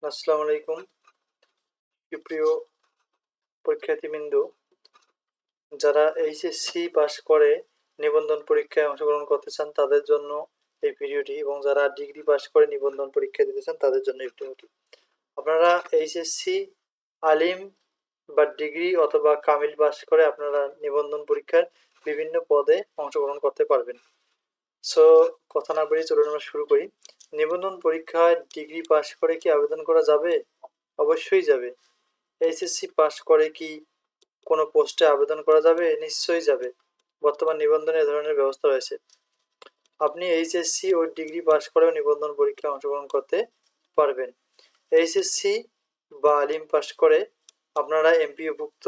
আসসালামু আলাইকুম সুপ্রিয় পরীক্ষার্থীবৃন্দ, যারা এইচএসসি পাস করে নিবন্ধন পরীক্ষায় অংশগ্রহণ করতে চান তাদের জন্য এই ভিডিওটি, এবং যারা ডিগ্রি পাস করে নিবন্ধন পরীক্ষা দিতে চান তাদের জন্য এই ভিডিওটি। আপনারা এইচএসসি আলিম বা ডিগ্রি অথবা কামিল পাস করে আপনারা নিবন্ধন পরীক্ষার বিভিন্ন পদে অংশগ্রহণ করতে পারবেন। সো কথা না বাড়িয়ে চলুন আমরা শুরু করি। নিবন্ধন পরীক্ষায় ডিগ্রি পাস করে কি আবেদন করা যাবে? অবশ্যই যাবে। এইচএসসি পাস করে কি কোনো পোস্টে আবেদন করা যাবে? নিশ্চয়ই যাবে। বর্তমান নিবন্ধনে এ ধরনের ব্যবস্থা রয়েছে। আপনি এইচএসসি ও ডিগ্রি পাস করেও নিবন্ধন পরীক্ষায় অংশগ্রহণ করতে পারবেন। এইচএসসি বা আলিম পাস করে আপনারা এমপিওভুক্ত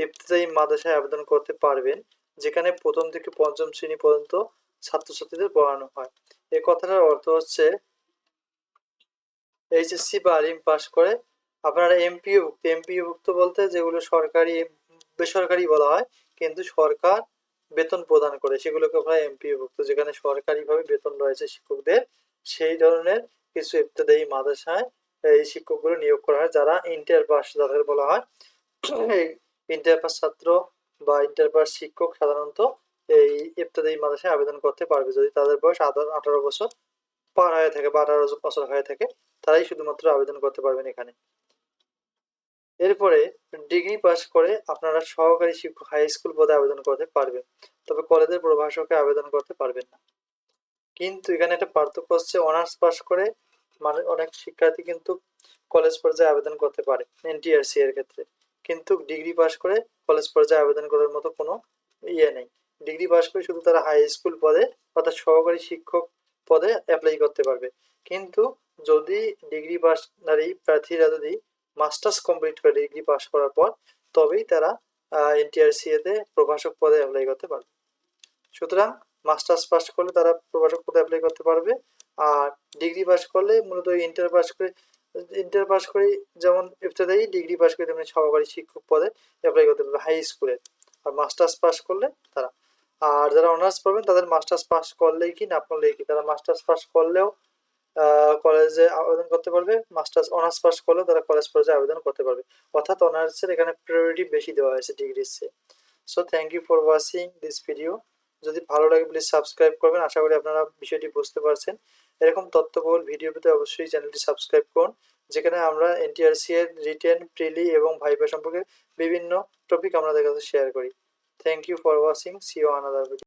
ইবতেদায়ী মাদ্রাসায় আবেদন করতে পারবেন, যেখানে প্রথম থেকে পঞ্চম শ্রেণী পর্যন্ত ছাত্রছাত্রীদের পড়ানো হয়। এই কথাটার অর্থ হচ্ছে এইচএসসি বা আলিম পাস করে আপনারা এমপিওভুক্ত বলতে যেগুলো সরকারি বেসরকারি বলা হয়, কিন্তু সরকার বেতন প্রদান করে সেগুলোকে বলা হয় এমপিওভুক্ত, যেখানে সরকারিভাবে বেতন রয়েছে শিক্ষকদের। সেই ধরনের কিছু ইবতেদায়ী মাদ্রাসায় এই শিক্ষকগুলো নিয়োগ করা হয়, যারা ইন্টার পাস যাদের বলা হয়। এই ইন্টার পাস ছাত্র বা ইন্টার পাস শিক্ষক সাধারণত এই ইবতেদায়ী মাদ্রাসায় আবেদন করতে পারবে যদি তাদের বয়স 18 বছর পার হয়ে থাকে বা 18 বছর হয়ে থাকে, তারাই শুধুমাত্র আবেদন করতে পারবেন এখানে। এরপরে ডিগ্রি পাস করে আপনারা সহকারী শিক্ষক হাই স্কুল পদে আবেদন করতে পারবেন, তবে কলেজের প্রভাষকে আবেদন করতে পারবেন না। কিন্তু এখানে একটা পার্থক্য হচ্ছে, অনার্স পাস করে মানে অনেক শিক্ষার্থী কিন্তু কলেজ পর্যায়ে আবেদন করতে পারে এনটিআরসি এর ক্ষেত্রে, কিন্তু ডিগ্রি পাস করে কলেজ পর্যায়ে আবেদন করার মতো কোনো ইয়ে নেই। ডিগ্রি পাস করে শুধু তারা হাই স্কুল পদে অর্থাৎ সহকারী শিক্ষক পদে অ্যাপ্লাই করতে পারবে। কিন্তু যদি ডিগ্রি পাসধারী প্রার্থীরা যদি মাস্টার্স কমপ্লিট করে ডিগ্রি পাস করার পর, তবেই তারা এনটিআরসি এতে প্রভাষক পদে অ্যাপ্লাই করতে পারবে। সুতরাং মাস্টার্স পাস করলে তারা প্রভাষক পদে অ্যাপ্লাই করতে পারবে, আর ডিগ্রি পাস করলে মূলত ইন্টার পাস করে যেমন ইবতেদায়ী, ডিগ্রি পাস করে তেমনি সহকারী শিক্ষক পদে অ্যাপ্লাই করতে পারবে হাই স্কুলে। আর মাস্টার্স পাস করলে তারা, আর যারা অনার্স পড়বেন তাদের মাস্টার্স পাস করলেই কি না করলেই কি, তারা মাস্টার্স পাস করলেও কলেজে আবেদন করতে পারবে, মাস্টার্স অনার্স পাস করলেও তারা কলেজ পর্যায়ে আবেদন করতে পারবে। অর্থাৎ অনার্সের এখানে প্রায়োরিটি বেশি দেওয়া হয়েছে ডিগ্রির চেয়ে। So thank you for watching this video. যদি ভালো লাগে প্লিজ সাবস্ক্রাইব করবেন। আশা করি আপনারা বিষয়টি বুঝতে পারছেন। এরকম তথ্যবহুল ভিডিও পেতে অবশ্যই চ্যানেলটি সাবস্ক্রাইব করুন, যেখানে আমরা এনটিআরসি এর রিটেন, প্রিলি এবং ভাইভা সম্পর্কে বিভিন্ন টপিক আমাদের কাছে শেয়ার করি। Thank you for watching. See you another video.